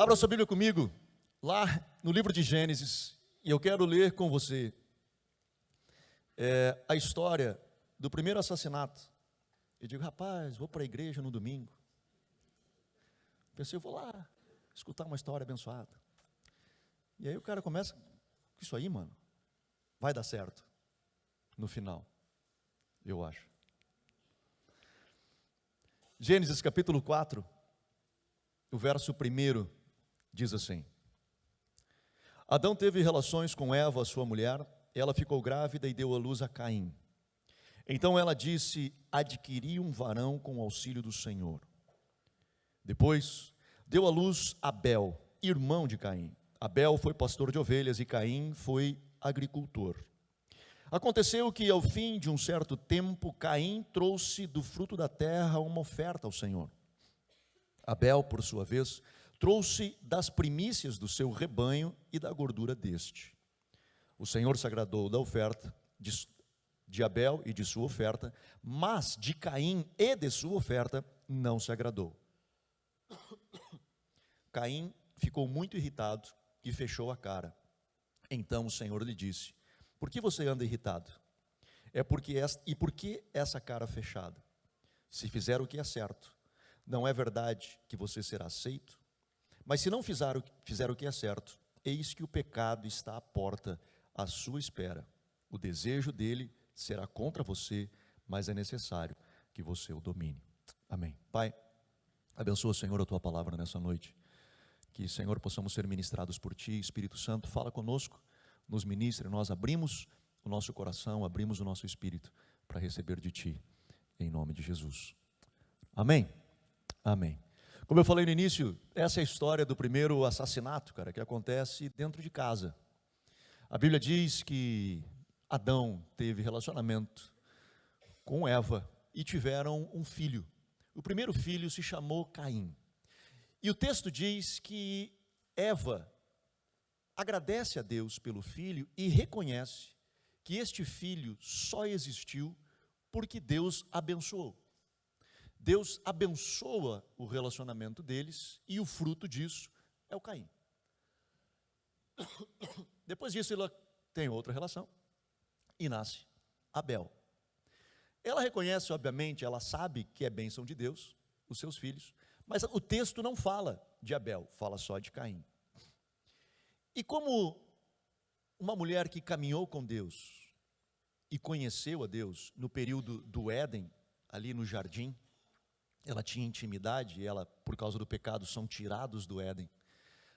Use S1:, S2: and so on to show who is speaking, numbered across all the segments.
S1: Abra sua Bíblia comigo, lá no livro de Gênesis, e eu quero ler com você a história do primeiro assassinato. Eu digo, rapaz, vou para a igreja no domingo. Pensei, eu vou lá escutar uma história abençoada. E aí o cara começa, isso aí, mano, vai dar certo no final, eu acho. Gênesis capítulo 4, o verso 1 diz assim: Adão teve relações com Eva, sua mulher, ela ficou grávida e deu à luz a Caim. Então ela disse, adquiri um varão com o auxílio do Senhor. Depois deu à luz Abel, irmão de Caim. Abel foi pastor de ovelhas e Caim foi agricultor. Aconteceu que ao fim de um certo tempo, Caim trouxe do fruto da terra uma oferta ao Senhor. Abel, por sua vez, trouxe das primícias do seu rebanho e da gordura deste. O Senhor se agradou da oferta de Abel e de sua oferta, mas de Caim e de sua oferta não se agradou. Caim ficou muito irritado e fechou a cara. Então o Senhor lhe disse, por que você anda irritado? Por que essa cara fechada? Se fizer o que é certo, não é verdade que você será aceito? Mas se não fizer o que é certo, eis que o pecado está à porta, à sua espera. O desejo dele será contra você, mas é necessário que você o domine. Amém. Pai, abençoa, Senhor, a tua palavra nessa noite. Que, Senhor, possamos ser ministrados por ti. Espírito Santo, fala conosco, nos ministre. Nós abrimos o nosso coração, abrimos o nosso espírito para receber de ti, em nome de Jesus. Amém. Amém. Como eu falei no início, essa é a história do primeiro assassinato, cara, que acontece dentro de casa. A Bíblia diz que Adão teve relacionamento com Eva e tiveram um filho. O primeiro filho se chamou Caim. E o texto diz que Eva agradece a Deus pelo filho e reconhece que este filho só existiu porque Deus abençoou. Deus abençoa o relacionamento deles e o fruto disso é o Caim. Depois disso ela tem outra relação e nasce Abel. Ela reconhece, obviamente, ela sabe que é bênção de Deus, os seus filhos, mas o texto não fala de Abel, fala só de Caim. E como uma mulher que caminhou com Deus e conheceu a Deus no período do Éden, ali no jardim, ela tinha intimidade, ela, por causa do pecado, são tirados do Éden.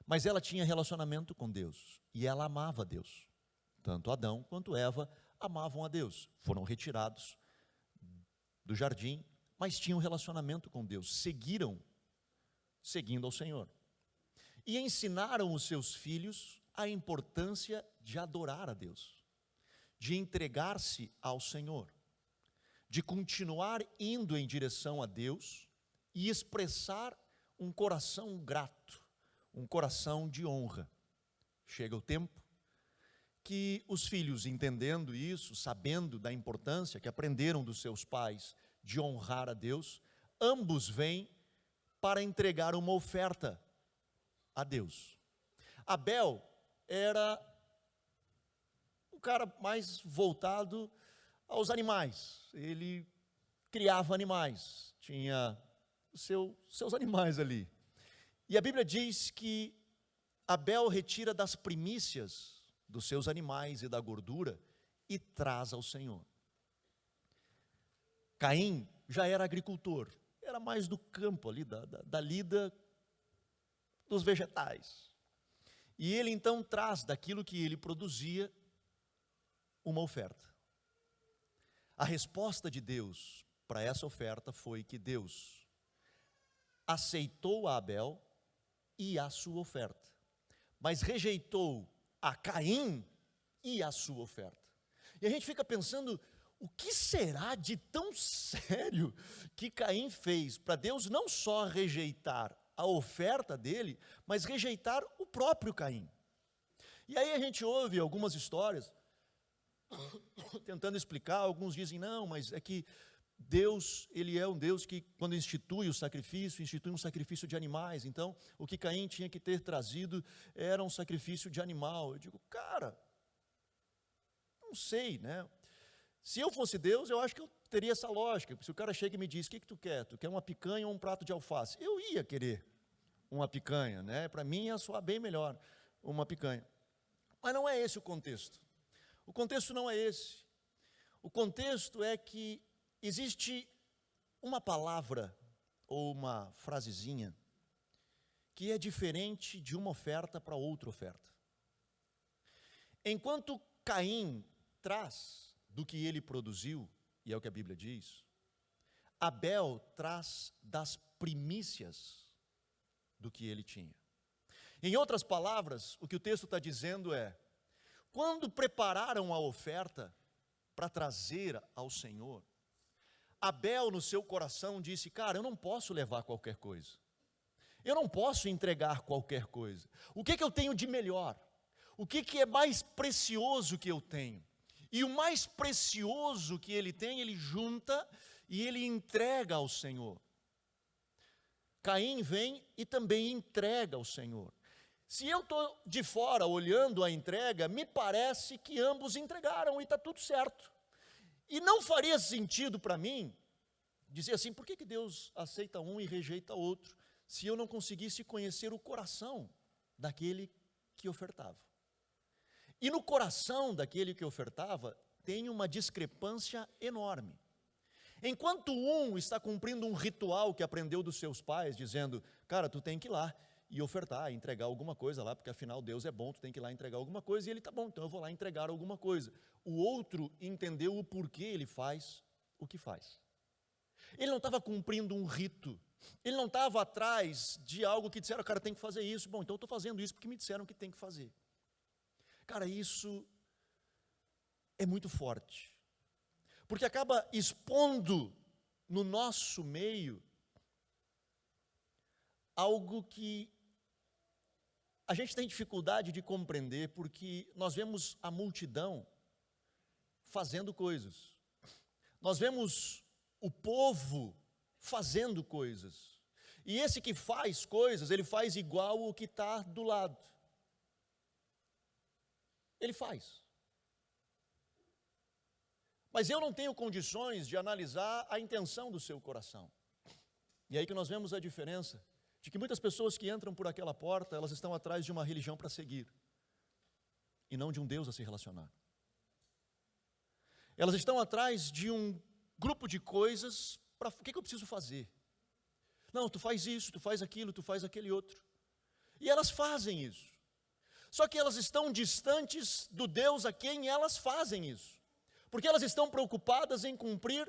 S1: Mas ela tinha relacionamento com Deus, e ela amava a Deus. Tanto Adão quanto Eva amavam a Deus. Foram retirados do jardim, mas tinham relacionamento com Deus, seguindo ao Senhor. E ensinaram os seus filhos a importância de adorar a Deus, de entregar-se ao Senhor, de continuar indo em direção a Deus e expressar um coração grato, um coração de honra. Chega o tempo que os filhos, entendendo isso, sabendo da importância que aprenderam dos seus pais de honrar a Deus, ambos vêm para entregar uma oferta a Deus. Abel era um cara mais voltado aos animais, ele criava animais, tinha seus animais ali. E a Bíblia diz que Abel retira das primícias dos seus animais e da gordura e traz ao Senhor. Caim já era agricultor, era mais do campo ali, da lida dos vegetais. E ele então traz daquilo que ele produzia uma oferta. A resposta de Deus para essa oferta foi que Deus aceitou a Abel e a sua oferta, mas rejeitou a Caim e a sua oferta. E a gente fica pensando, o que será de tão sério que Caim fez para Deus não só rejeitar a oferta dele, mas rejeitar o próprio Caim? E aí a gente ouve algumas histórias tentando explicar, alguns dizem, não, mas é que Deus, ele é um Deus que, quando institui o sacrifício, institui um sacrifício de animais. Então, o que Caim tinha que ter trazido era um sacrifício de animal. Eu digo, cara, não sei, né? Se eu fosse Deus, eu acho que eu teria essa lógica. Se o cara chega e me diz, o que tu quer? Tu quer uma picanha ou um prato de alface? Eu ia querer uma picanha, né? Para mim ia soar bem melhor uma picanha. Mas não é esse o contexto. O contexto não é esse. O contexto é que existe uma palavra ou uma frasezinha que é diferente de uma oferta para outra oferta. Enquanto Caim traz do que ele produziu, e é o que a Bíblia diz, Abel traz das primícias do que ele tinha. Em outras palavras, o que o texto está dizendo é, quando prepararam a oferta para trazer ao Senhor, Abel no seu coração disse, cara, eu não posso levar qualquer coisa, eu não posso entregar qualquer coisa, o que eu tenho de melhor? O que é mais precioso que eu tenho? E o mais precioso que ele tem, ele junta e ele entrega ao Senhor. Caim vem e também entrega ao Senhor. Se eu estou de fora olhando a entrega, me parece que ambos entregaram e está tudo certo. E não faria sentido para mim dizer assim, por que Deus aceita um e rejeita outro, se eu não conseguisse conhecer o coração daquele que ofertava. E no coração daquele que ofertava, tem uma discrepância enorme. Enquanto um está cumprindo um ritual que aprendeu dos seus pais, dizendo, cara, tu tem que ir lá e ofertar, entregar alguma coisa lá, porque afinal Deus é bom, tu tem que ir lá entregar alguma coisa, e ele, tá bom, então eu vou lá entregar alguma coisa. O outro entendeu o porquê ele faz o que faz. Ele não estava cumprindo um rito, ele não estava atrás de algo que disseram, cara, tem que fazer isso, bom, então eu estou fazendo isso porque me disseram que tem que fazer. Cara, isso é muito forte, porque acaba expondo no nosso meio algo que a gente tem dificuldade de compreender, porque nós vemos a multidão fazendo coisas, nós vemos o povo fazendo coisas, e esse que faz coisas, ele faz igual o que está do lado, ele faz. Mas eu não tenho condições de analisar a intenção do seu coração. E é aí que nós vemos a diferença, de que muitas pessoas que entram por aquela porta, elas estão atrás de uma religião para seguir, e não de um Deus a se relacionar. Elas estão atrás de um grupo de coisas, para o que eu preciso fazer? Não, tu faz isso, tu faz aquilo, tu faz aquele outro. E elas fazem isso. Só que elas estão distantes do Deus a quem elas fazem isso. Porque elas estão preocupadas em cumprir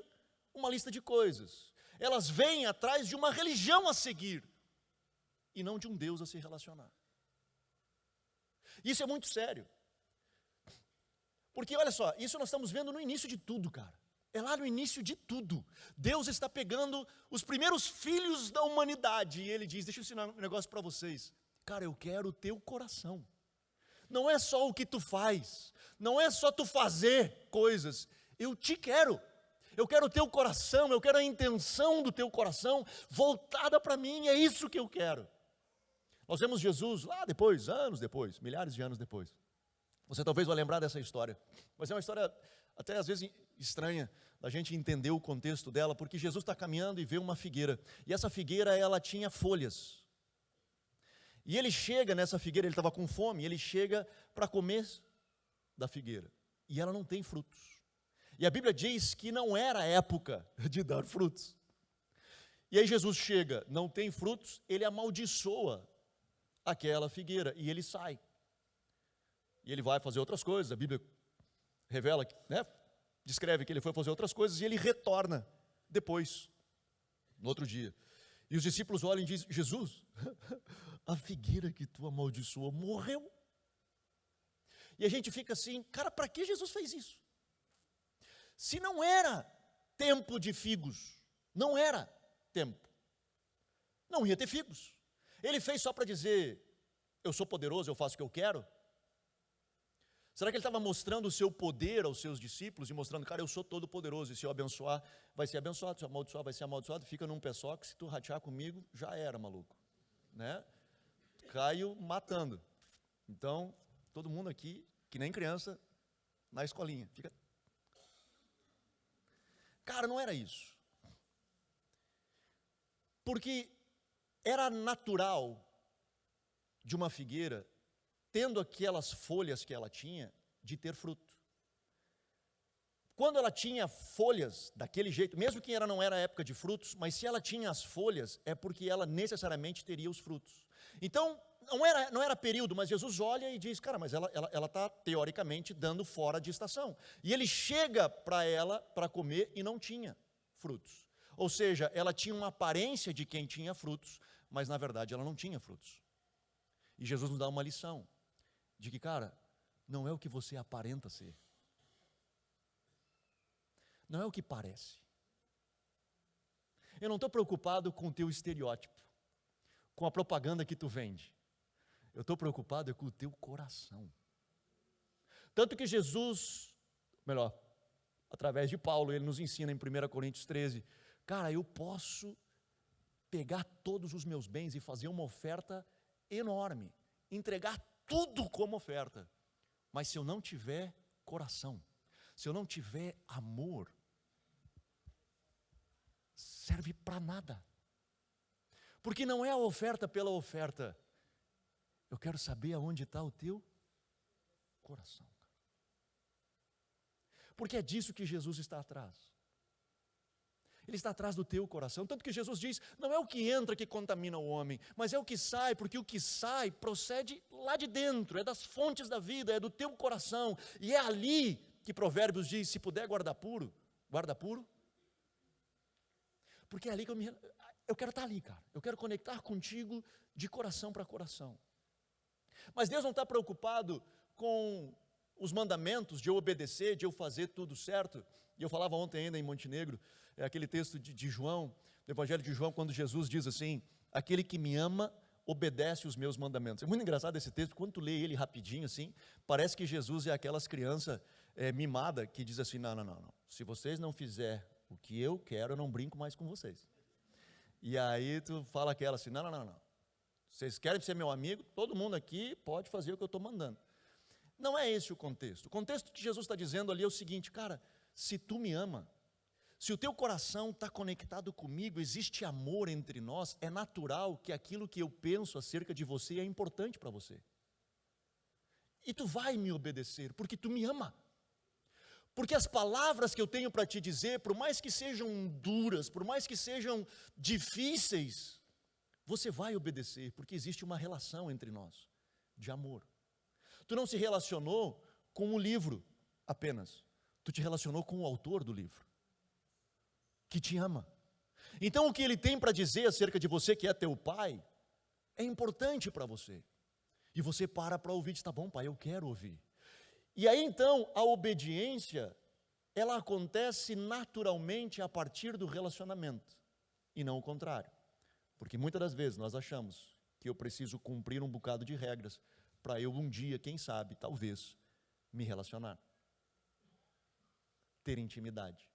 S1: uma lista de coisas. Elas vêm atrás de uma religião a seguir, e não de um Deus a se relacionar. Isso é muito sério. Porque olha só, isso nós estamos vendo no início de tudo, cara. É lá no início de tudo. Deus está pegando os primeiros filhos da humanidade, e Ele diz, deixa eu ensinar um negócio para vocês. Cara, eu quero o teu coração. Não é só o que tu faz, não é só tu fazer coisas, eu te quero. Eu quero o teu coração, eu quero a intenção do teu coração voltada para mim, é isso que eu quero. Nós vemos Jesus lá depois, anos depois, milhares de anos depois. Você talvez vai lembrar dessa história, mas é uma história até às vezes estranha, da gente entender o contexto dela, porque Jesus está caminhando e vê uma figueira, e essa figueira ela tinha folhas. E ele chega nessa figueira, ele estava com fome, ele chega para comer da figueira, e ela não tem frutos. E a Bíblia diz que não era a época de dar frutos. E aí Jesus chega, não tem frutos, ele amaldiçoa aquela figueira, e ele sai. E ele vai fazer outras coisas, a Bíblia revela, né, descreve que ele foi fazer outras coisas, e ele retorna depois, no outro dia. E os discípulos olham e dizem, Jesus, a figueira que tu amaldiçoou morreu. E a gente fica assim, cara, para que Jesus fez isso? Se não era tempo de figos, não era tempo, não ia ter figos. Ele fez só para dizer, eu sou poderoso, eu faço o que eu quero. Será que ele estava mostrando o seu poder aos seus discípulos e mostrando, cara, eu sou todo poderoso, e se eu abençoar, vai ser abençoado, se eu amaldiçoar, vai ser amaldiçoado, fica num pé só, que se tu ratear comigo, já era, maluco, né? Caio matando. Então, todo mundo aqui, que nem criança, na escolinha, fica... Cara, não era isso. Porque era natural de uma figueira, tendo aquelas folhas que ela tinha, de ter fruto. Quando ela tinha folhas daquele jeito, mesmo que não era época de frutos, mas se ela tinha as folhas, é porque ela necessariamente teria os frutos. Então, não era período, mas Jesus olha e diz, cara, mas ela está teoricamente dando fora de estação. E ele chega para ela para comer e não tinha frutos. Ou seja, ela tinha uma aparência de quem tinha frutos, mas na verdade ela não tinha frutos. E Jesus nos dá uma lição, de que, cara, não é o que você aparenta ser. Não é o que parece. Eu não estou preocupado com o teu estereótipo, com a propaganda que tu vende. Eu estou preocupado com o teu coração. Tanto que Jesus, melhor, através de Paulo, ele nos ensina em 1 Coríntios 13, cara, eu posso pegar todos os meus bens e fazer uma oferta enorme, entregar tudo como oferta, mas se eu não tiver coração, se eu não tiver amor, serve para nada. Porque não é a oferta pela oferta. Eu quero saber aonde está o teu coração. Porque é disso que Jesus está atrás. Ele está atrás do teu coração. Tanto que Jesus diz, não é o que entra que contamina o homem, mas é o que sai, porque o que sai procede lá de dentro, é das fontes da vida, é do teu coração. E é ali que Provérbios diz, se puder guarda puro. Porque é ali que eu quero estar ali, cara. Eu quero conectar contigo de coração para coração. Mas Deus não está preocupado com os mandamentos, de eu obedecer, de eu fazer tudo certo. E eu falava ontem ainda em Montenegro, aquele texto de João, do Evangelho de João, quando Jesus diz assim, aquele que me ama, obedece os meus mandamentos. É muito engraçado esse texto, quando tu lê ele rapidinho assim, parece que Jesus é aquelas crianças mimadas que diz assim, não, se vocês não fizerem o que eu quero, eu não brinco mais com vocês. E aí tu fala aquela assim, não. Vocês querem ser meu amigo? Todo mundo aqui pode fazer o que eu estou mandando. Não é esse o contexto. O contexto que Jesus está dizendo ali é o seguinte, cara, se tu me ama, se o teu coração está conectado comigo, existe amor entre nós, é natural que aquilo que eu penso acerca de você é importante para você. E tu vai me obedecer, porque tu me ama. Porque as palavras que eu tenho para te dizer, por mais que sejam duras, por mais que sejam difíceis, você vai obedecer, porque existe uma relação entre nós, de amor. Tu não se relacionou com o livro apenas, tu te relacionou com o autor do livro, que te ama. Então o que ele tem para dizer acerca de você, que é teu pai, é importante para você. E você para ouvir e diz, tá bom pai, eu quero ouvir. E aí então a obediência, ela acontece naturalmente a partir do relacionamento, e não o contrário. Porque muitas das vezes nós achamos que eu preciso cumprir um bocado de regras para eu um dia, quem sabe, talvez, me relacionar. Ter intimidade.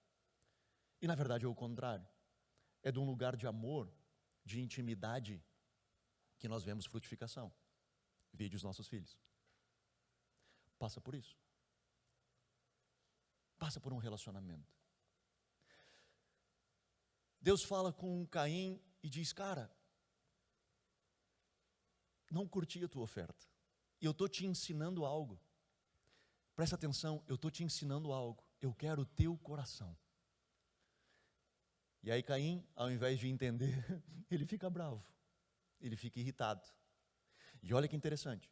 S1: E na verdade é o contrário. É de um lugar de amor, de intimidade, que nós vemos frutificação. Vede os nossos filhos. Passa por isso. Passa por um relacionamento. Deus fala com Caim e diz, cara, não curti a tua oferta. E eu estou te ensinando algo. Presta atenção, eu estou te ensinando algo. Eu quero o teu coração. E aí Caim, ao invés de entender, ele fica bravo. Ele fica irritado. E olha que interessante.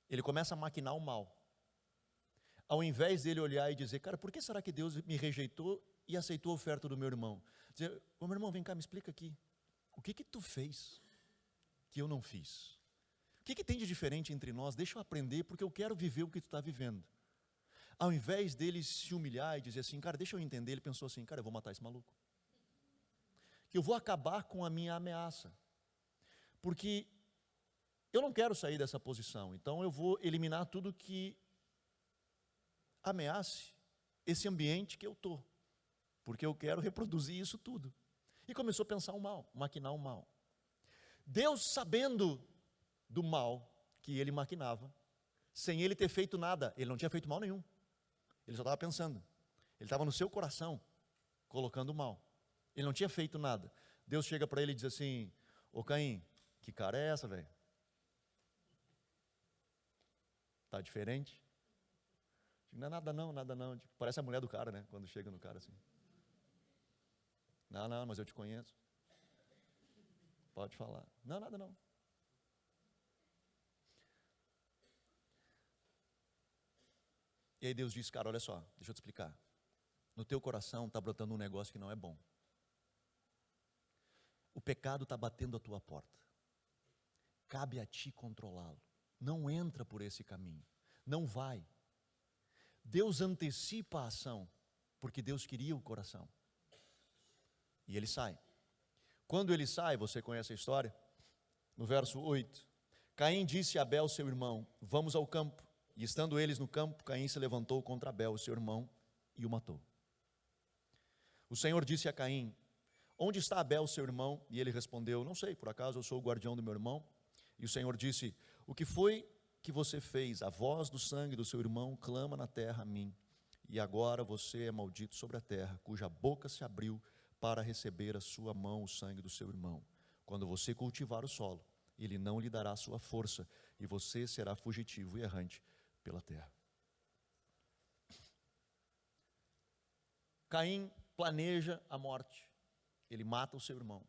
S1: Ele começa a maquinar o mal. Ao invés dele olhar e dizer, cara, por que será que Deus me rejeitou e aceitou a oferta do meu irmão? Dizer, ô meu irmão, vem cá, me explica aqui. O que tu fez que eu não fiz? O que tem de diferente entre nós? Deixa eu aprender, porque eu quero viver o que tu está vivendo. Ao invés dele se humilhar e dizer assim, cara, deixa eu entender, ele pensou assim, cara, eu vou matar esse maluco. Que eu vou acabar com a minha ameaça. Porque eu não quero sair dessa posição, então eu vou eliminar tudo que ameace esse ambiente que eu estou, porque eu quero reproduzir isso tudo. E começou a pensar o mal, maquinar o mal. Deus, sabendo do mal que ele maquinava, sem ele ter feito nada, ele não tinha feito mal nenhum, ele só estava pensando, ele estava no seu coração, colocando o mal, ele não tinha feito nada. Deus chega para ele e diz assim: ô Caim, que cara é essa, velho? Está diferente? Não é nada não, nada não. Parece a mulher do cara, né? Quando chega no cara assim. Não, mas eu te conheço. Pode falar. Não, nada não. E aí Deus diz: cara, olha só, deixa eu te explicar. No teu coração está brotando um negócio que não é bom. O pecado está batendo a tua porta. Cabe a ti controlá-lo. Não entra por esse caminho. Não vai. Deus antecipa a ação, porque Deus queria o coração. E ele sai. Quando ele sai, você conhece a história? No verso 8. Caim disse a Abel, seu irmão: vamos ao campo. E estando eles no campo, Caim se levantou contra Abel, seu irmão, e o matou. O Senhor disse a Caim: onde está Abel, seu irmão? E ele respondeu: não sei, por acaso eu sou o guardião do meu irmão? E o Senhor disse: o que foi que você fez? A voz do sangue do seu irmão clama na terra a mim. E agora você é maldito sobre a terra, cuja boca se abriu para receber a sua mão o sangue do seu irmão. Quando você cultivar o solo, ele não lhe dará sua força, e você será fugitivo e errante pela terra. Caim planeja a morte. Ele mata o seu irmão,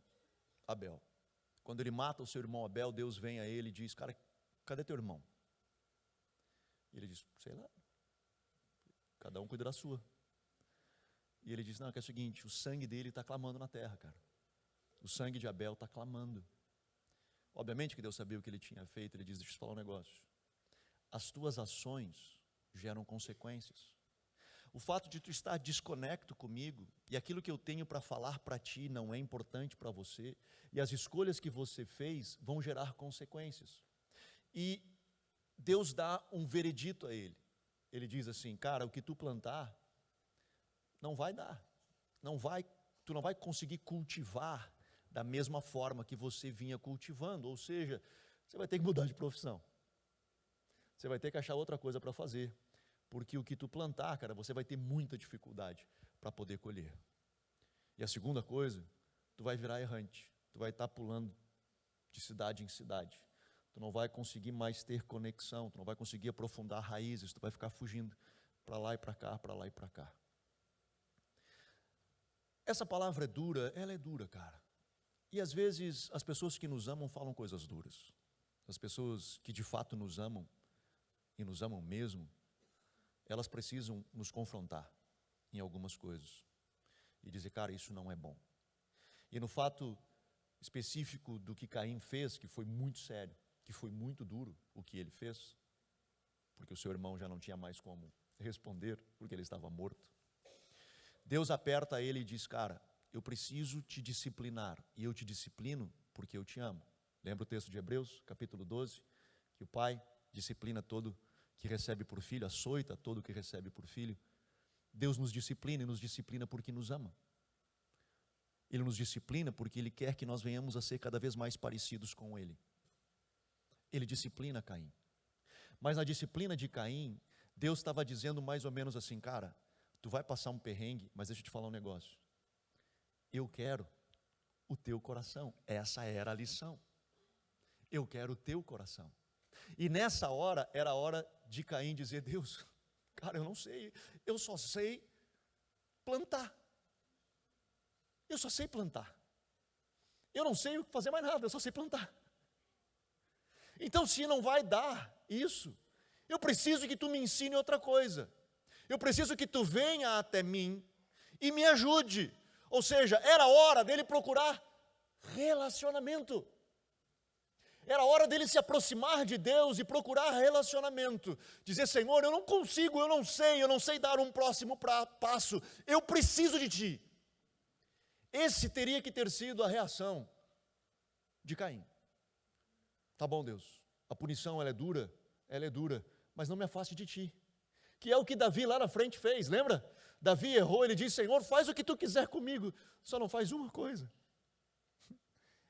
S1: Abel. Quando ele mata o seu irmão Abel, Deus vem a ele e diz: cara, cadê teu irmão? E ele diz: sei lá, cada um cuida da sua. E ele diz: não, que é o seguinte, o sangue dele está clamando na terra, cara. O sangue de Abel está clamando. Obviamente que Deus sabia o que ele tinha feito. Ele diz: deixa eu te falar um negócio. As tuas ações geram consequências. O fato de tu estar desconecto comigo, e aquilo que eu tenho para falar para ti não é importante para você, e as escolhas que você fez vão gerar consequências. E Deus dá um veredito a ele. Ele diz assim: cara, o que tu plantar não vai dar, tu não vai conseguir cultivar da mesma forma que você vinha cultivando, ou seja, você vai ter que mudar de profissão, você vai ter que achar outra coisa para fazer, porque o que tu plantar, cara, você vai ter muita dificuldade para poder colher. E a segunda coisa, tu vai virar errante, tu vai estar pulando de cidade em cidade, tu não vai conseguir mais ter conexão, tu não vai conseguir aprofundar raízes, tu vai ficar fugindo para lá e para cá, para lá e para cá. Essa palavra é dura, ela é dura, cara. E às vezes as pessoas que nos amam falam coisas duras. As pessoas que de fato nos amam, e nos amam mesmo, elas precisam nos confrontar em algumas coisas. E dizer: cara, isso não é bom. E no fato específico do que Caim fez, que foi muito sério, que foi muito duro o que ele fez, porque o seu irmão já não tinha mais como responder, porque ele estava morto. Deus aperta ele e diz: cara, eu preciso te disciplinar, e eu te disciplino porque eu te amo. Lembra o texto de Hebreus, capítulo 12, que o pai disciplina todo que recebe por filho, açoita todo que recebe por filho. Deus nos disciplina, e nos disciplina porque nos ama. Ele nos disciplina porque Ele quer que nós venhamos a ser cada vez mais parecidos com Ele. Ele disciplina Caim. Mas na disciplina de Caim, Deus estava dizendo mais ou menos assim: cara, tu vai passar um perrengue, mas deixa eu te falar um negócio. Eu quero o teu coração. Essa era a lição. Eu quero o teu coração. E nessa hora, era a hora de Caim dizer: Deus, cara, eu não sei, eu só sei plantar. Eu só sei plantar. Eu não sei fazer mais nada, eu só sei plantar. Então, se não vai dar isso, eu preciso que tu me ensine outra coisa. Eu preciso que tu venha até mim e me ajude. Ou seja, era hora dele procurar relacionamento. Era hora dele se aproximar de Deus e procurar relacionamento. Dizer: Senhor, eu não consigo, eu não sei dar um próximo passo. Eu preciso de Ti. Esse teria que ter sido a reação de Caim. Tá bom, Deus, a punição ela é dura, mas não me afaste de Ti. que é o que Davi lá na frente fez, lembra? Davi errou, ele disse: Senhor, faz o que tu quiser comigo, só não faz uma coisa.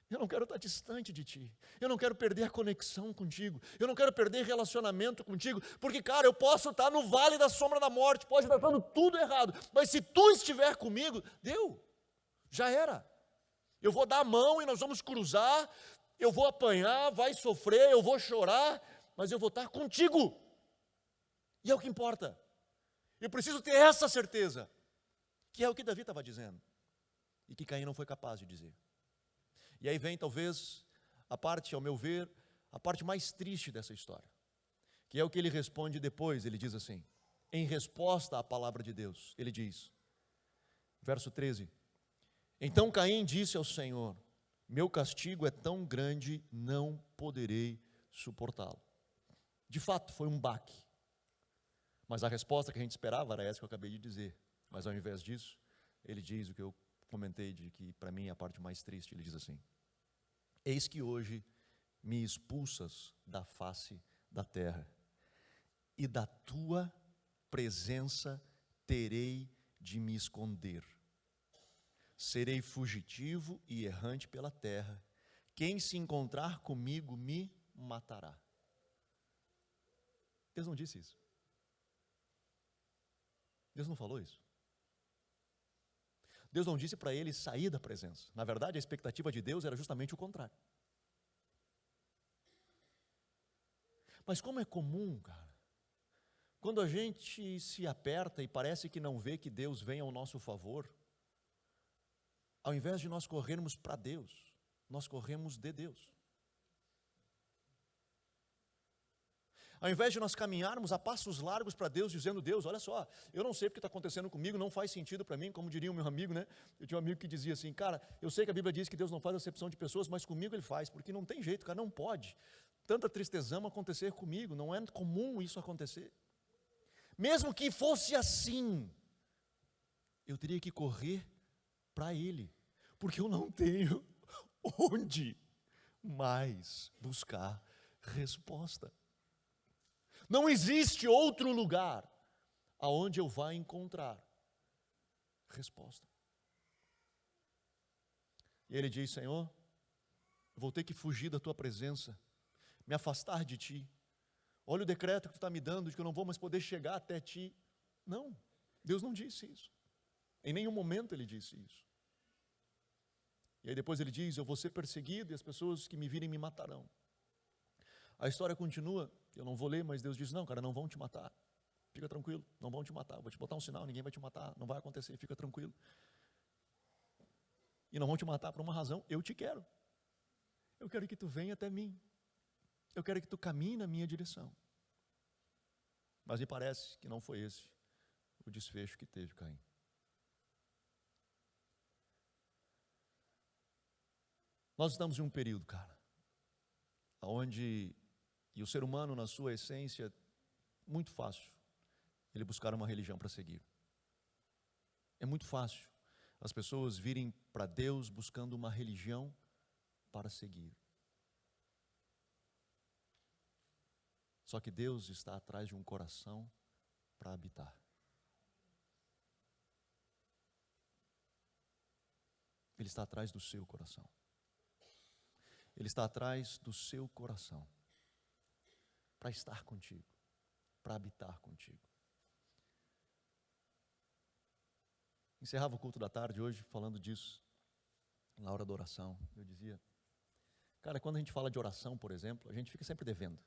S1: Eu não quero estar distante de ti, eu não quero perder a conexão contigo, eu não quero perder relacionamento contigo, porque, cara, eu posso estar no vale da sombra da morte, pode estar dando tudo errado, mas se tu estiver comigo, deu, já era. Eu vou dar a mão e nós vamos cruzar, eu vou apanhar, vai sofrer, eu vou chorar, mas eu vou estar contigo, e é o que importa. Eu preciso ter essa certeza, que é o que Davi estava dizendo, e que Caim não foi capaz de dizer. E aí vem talvez a parte, ao meu ver, a parte mais triste dessa história, que é o que ele responde depois. Ele diz assim, em resposta à palavra de Deus, ele diz, verso 13, então Caim disse ao Senhor, meu castigo é tão grande, não poderei suportá-lo. De fato, foi um baque, mas a resposta que a gente esperava era essa que eu acabei de dizer, mas ao invés disso, ele diz o que eu comentei, de que para mim é a parte mais triste. Ele diz assim, eis que hoje me expulsas da face da terra, e da tua presença terei de me esconder. Serei fugitivo e errante pela terra, quem se encontrar comigo me matará. Deus não disse isso. Deus não falou isso. Deus não disse para ele sair da presença. Na verdade, a expectativa de Deus era justamente o contrário. Mas como é comum, cara, quando a gente se aperta e parece que não vê que Deus vem ao nosso favor, ao invés de nós corrermos para Deus, nós corremos de Deus. Ao invés de nós caminharmos a passos largos para Deus, dizendo, Deus, olha só, eu não sei o que está acontecendo comigo, não faz sentido para mim, como diria o meu amigo, né? Eu tinha um amigo que dizia assim, cara, eu sei que a Bíblia diz que Deus não faz acepção de pessoas, mas comigo Ele faz, porque não tem jeito, cara, não pode. Tanta tristezão acontecer comigo, não é comum isso acontecer. Mesmo que fosse assim, eu teria que correr para Ele, porque eu não tenho onde mais buscar resposta. Não existe outro lugar aonde eu vá encontrar resposta. E ele diz, Senhor, eu vou ter que fugir da tua presença, me afastar de ti. Olha o decreto que tu está me dando, de que eu não vou mais poder chegar até ti. Não, Deus não disse isso. Em nenhum momento ele disse isso. E aí depois ele diz, eu vou ser perseguido e as pessoas que me virem me matarão. A história continua, eu não vou ler, mas Deus diz, não, cara, não vão te matar. Fica tranquilo, não vão te matar. Vou te botar um sinal, ninguém vai te matar, não vai acontecer, fica tranquilo. E não vão te matar por uma razão, eu te quero. Eu quero que tu venha até mim. Eu quero que tu caminhe na minha direção. Mas me parece que não foi esse o desfecho que teve Caim. Nós estamos em um período, cara, onde, e o ser humano na sua essência, muito fácil ele buscar uma religião para seguir. É muito fácil as pessoas virem para Deus buscando uma religião para seguir. Só que Deus está atrás de um coração para habitar. Ele está atrás do seu coração. Ele está atrás do seu coração para estar contigo, para habitar contigo. Encerrava o culto da tarde hoje falando disso, na hora da oração. Eu dizia, cara, quando a gente fala de oração, por exemplo, a gente fica sempre devendo.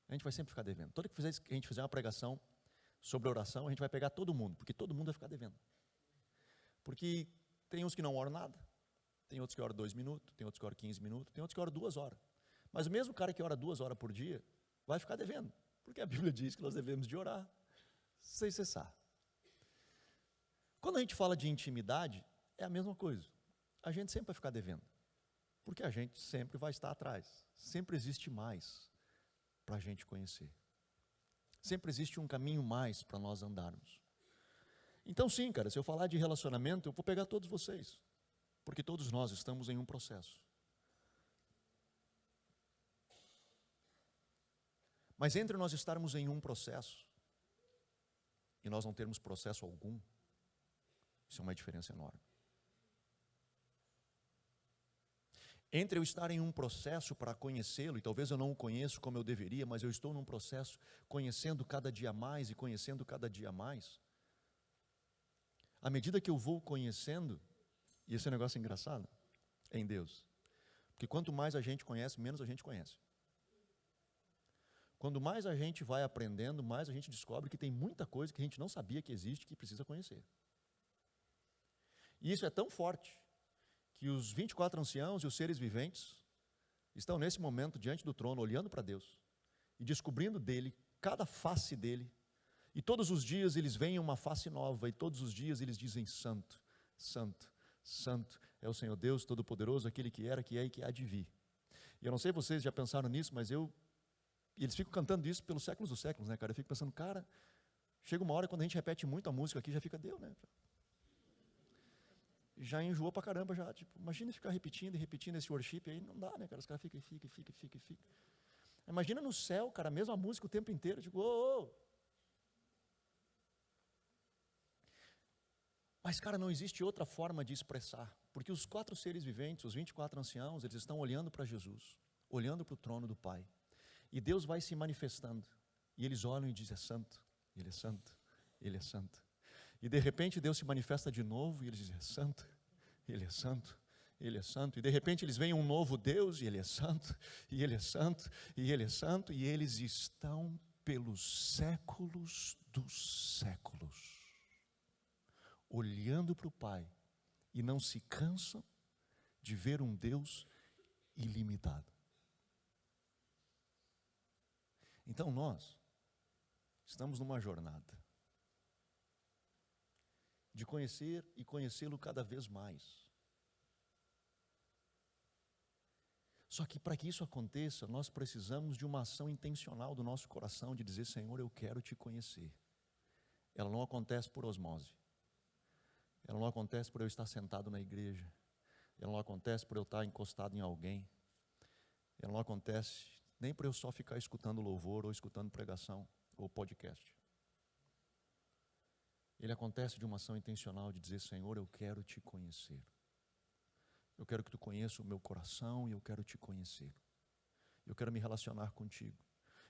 S1: A gente vai sempre ficar devendo. Toda vez que a gente fizer uma pregação sobre oração, a gente vai pegar todo mundo, porque todo mundo vai ficar devendo. Porque tem uns que não oram nada, tem outros que oram 2 minutos, tem outros que oram 15 minutos, tem outros que oram 2 horas. Mas o mesmo cara que ora 2 horas por dia, vai ficar devendo, porque a Bíblia diz que nós devemos de orar sem cessar. Quando a gente fala de intimidade, é a mesma coisa. A gente sempre vai ficar devendo, porque a gente sempre vai estar atrás. Sempre existe mais para a gente conhecer. Sempre existe um caminho mais para nós andarmos. Então sim, cara, se eu falar de relacionamento, eu vou pegar todos vocês, porque todos nós estamos em um processo. Mas entre nós estarmos em um processo e nós não termos processo algum, isso é uma diferença enorme. Entre eu estar em um processo para conhecê-lo, e talvez eu não o conheço como eu deveria, mas eu estou num processo conhecendo cada dia mais e conhecendo cada dia mais, à medida que eu vou conhecendo, e esse é um negócio engraçado, em Deus, porque quanto mais a gente conhece, menos a gente conhece. Quando mais a gente vai aprendendo, mais a gente descobre que tem muita coisa que a gente não sabia que existe, que precisa conhecer. E isso é tão forte, que os 24 anciãos e os seres viventes estão nesse momento diante do trono, olhando para Deus e descobrindo dele, cada face dele, e todos os dias eles veem uma face nova, e todos os dias eles dizem: santo, santo, santo é o Senhor Deus Todo-Poderoso, aquele que era, que é e que há de vir. E eu não sei se vocês já pensaram nisso, mas e eles ficam cantando isso pelos séculos dos séculos, né, cara? Eu fico pensando, cara, chega uma hora quando a gente repete muito a música aqui, já fica, deu, né? Já enjoou pra caramba, já, tipo, imagina ficar repetindo e repetindo esse worship aí, não dá, né, cara? Os caras ficam. Imagina no céu, cara, a mesma música o tempo inteiro, tipo, ô. Mas, cara, não existe outra forma de expressar, porque os 4 seres viventes, os 24 anciãos, eles estão olhando para Jesus, olhando para o trono do Pai, e Deus vai se manifestando, e eles olham e dizem: é santo, Ele é santo, Ele é santo. E de repente Deus se manifesta de novo, e eles dizem: é santo, Ele é santo, Ele é santo. E de repente eles veem um novo Deus, e Ele é santo, e Ele é santo, e Ele é santo, e eles estão pelos séculos dos séculos olhando para o Pai, e não se cansam de ver um Deus ilimitado. Então nós estamos numa jornada de conhecer e conhecê-lo cada vez mais. Só que para que isso aconteça, nós precisamos de uma ação intencional do nosso coração, de dizer: Senhor, eu quero te conhecer. Ela não acontece por osmose. Ela não acontece por eu estar sentado na igreja. Ela não acontece por eu estar encostado em alguém. Ela não acontece nem por eu só ficar escutando louvor, ou escutando pregação, ou podcast. Ele acontece de uma ação intencional de dizer: Senhor, eu quero te conhecer. Eu quero que tu conheça o meu coração, e eu quero te conhecer. Eu quero me relacionar contigo.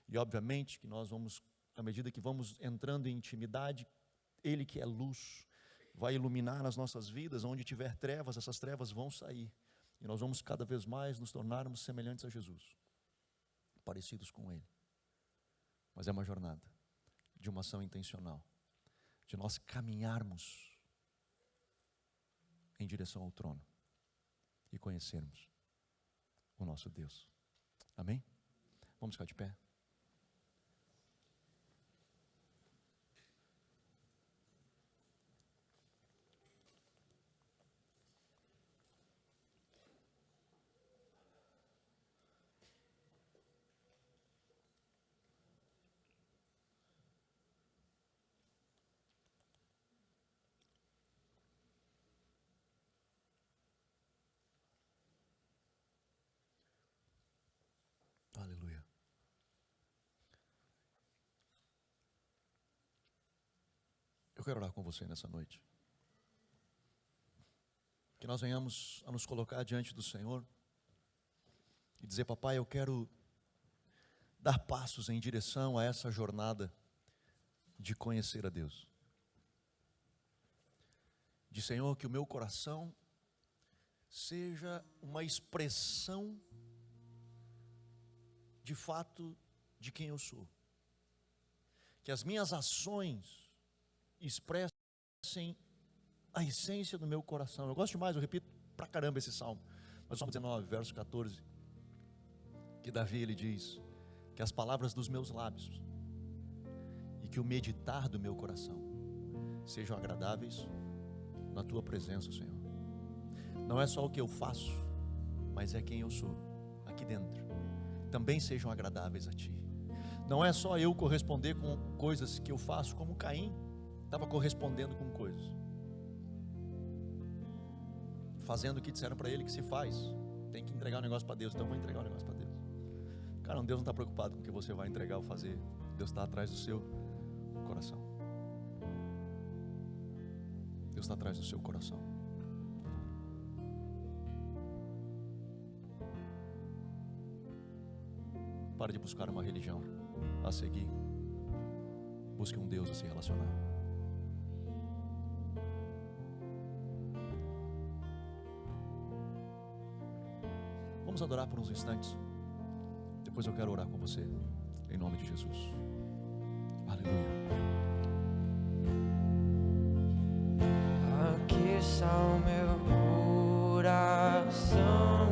S1: E obviamente que nós vamos, à medida que vamos entrando em intimidade, Ele que é luz vai iluminar nas nossas vidas. Onde tiver trevas, essas trevas vão sair, e nós vamos cada vez mais nos tornarmos semelhantes a Jesus, parecidos com Ele. Mas é uma jornada de uma ação intencional, de nós caminharmos em direção ao trono e conhecermos o nosso Deus. Amém? Vamos ficar de pé. Aleluia. Eu quero orar com você nessa noite. Que nós venhamos a nos colocar diante do Senhor e dizer: Papai, eu quero dar passos em direção a essa jornada de conhecer a Deus. De, Senhor, que o meu coração seja uma expressão de fato de quem eu sou. Que as minhas ações expressem a essência do meu coração. Eu gosto demais, eu repito pra caramba esse salmo. Mas Salmo 19, verso 14, que Davi, ele diz: que as palavras dos meus lábios e que o meditar do meu coração sejam agradáveis na tua presença, Senhor. Não é só o que eu faço, mas é quem eu sou aqui dentro. Também sejam agradáveis a ti. Não é só eu corresponder com coisas que eu faço, como Caim estava correspondendo com coisas, fazendo o que disseram para ele que se faz. Tem que entregar o negócio para Deus, então eu vou entregar o negócio para Deus. Cara, Deus não está preocupado com o que você vai entregar ou fazer. Deus está atrás do seu coração. Deus está atrás do seu coração. Pare de buscar uma religião a seguir. Busque um Deus a se relacionar. Vamos adorar por uns instantes. Depois eu quero orar com você, em nome de Jesus. Aleluia.
S2: Aqueça o meu coração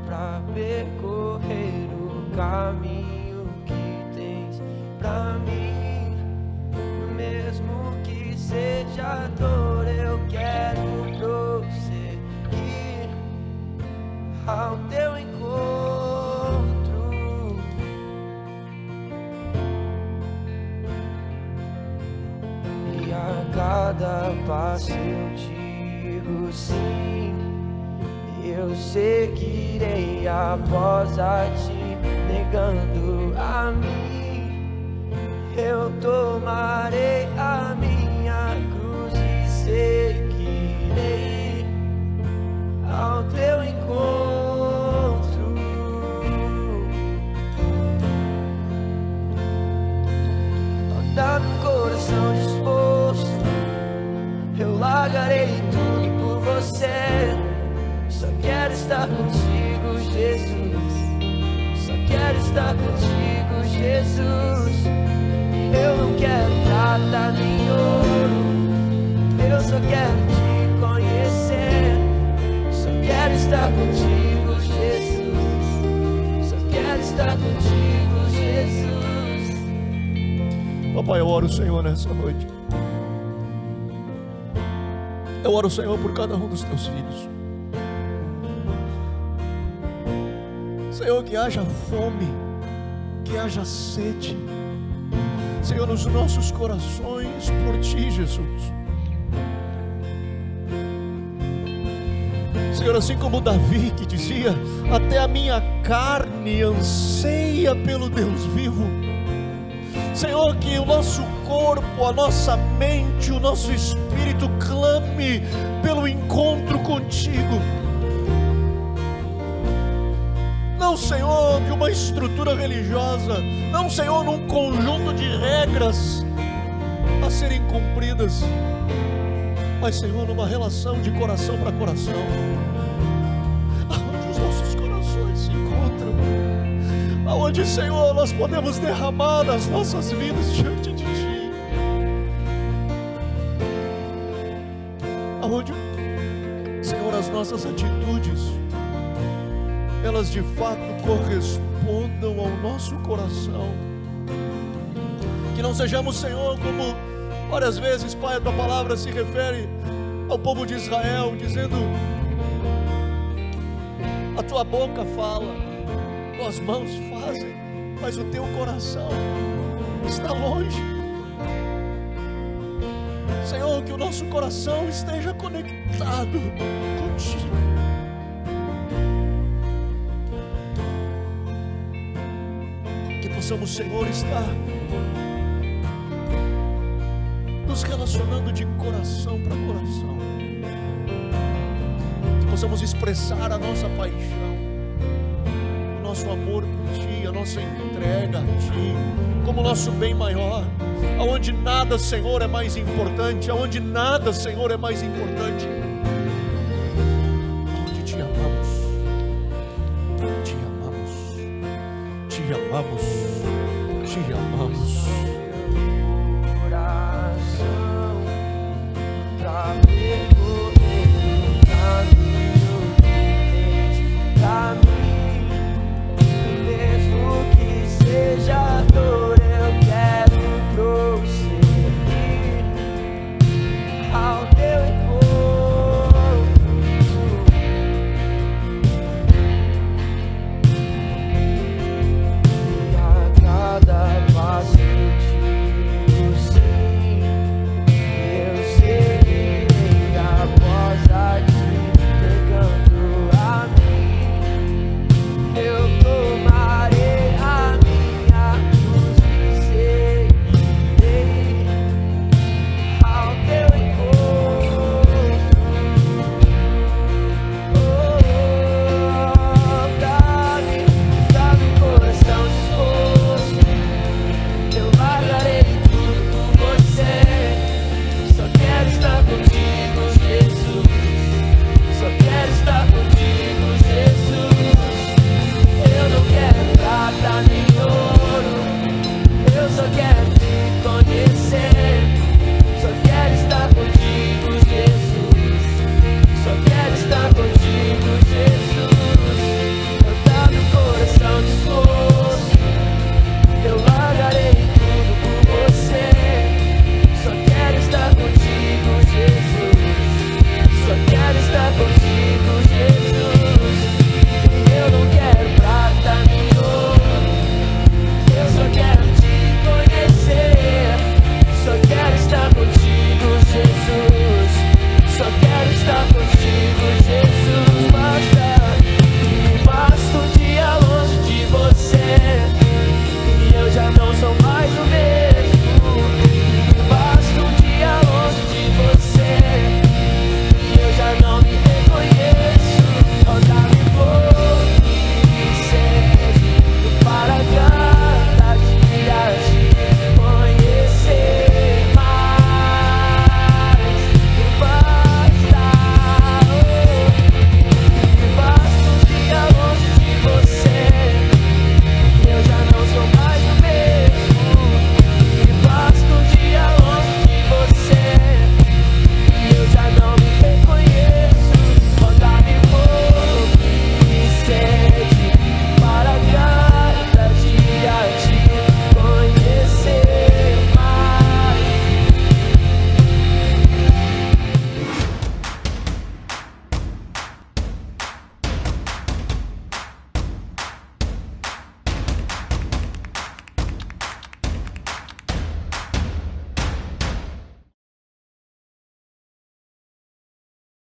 S2: pra percorrer o caminho que tens pra mim. Mesmo que seja dor, eu quero prosseguir ao teu encontro. E a cada passo eu digo sim, eu seguirei após a ti, negando a mim. Eu tomarei a minha cruz e seguirei ao teu encontro. Dá-me um coração disposto, eu largarei tudo por você. Só quero estar contigo, Jesus. Só quero estar contigo, Jesus. Eu não quero prata nem ouro, eu só quero te conhecer. Só quero estar contigo, Jesus. Só quero estar contigo, Jesus.
S1: Papai, eu oro, Senhor, nessa noite. Eu oro, Senhor, por cada um dos teus filhos. Senhor, que haja fome, que haja sede, Senhor, nos nossos corações por Ti, Jesus. Senhor, assim como Davi que dizia: até a minha carne anseia pelo Deus vivo. Senhor, que o nosso corpo, a nossa mente, o nosso espírito clame pelo encontro contigo. Não, Senhor, de uma estrutura religiosa, não, Senhor, num conjunto de regras a serem cumpridas, mas, Senhor, numa relação de coração para coração, aonde os nossos corações se encontram, aonde, Senhor, nós podemos derramar as nossas vidas diante de Ti, aonde, Senhor, as nossas atitudes, elas de fato correspondam ao nosso coração. Que não sejamos, Senhor, como várias vezes, Pai, a Tua palavra se refere ao povo de Israel, dizendo: a Tua boca fala, Tuas mãos fazem, mas o Teu coração está longe. Senhor, que o nosso coração esteja conectado contigo. Possamos, Senhor, estar nos relacionando de coração para coração, que possamos expressar a nossa paixão, o nosso amor por Ti, a nossa entrega a Ti, como nosso bem maior, aonde nada, Senhor, é mais importante, aonde nada, Senhor, é mais importante, aonde Te amamos, Te amamos, Te amamos, Te amamos.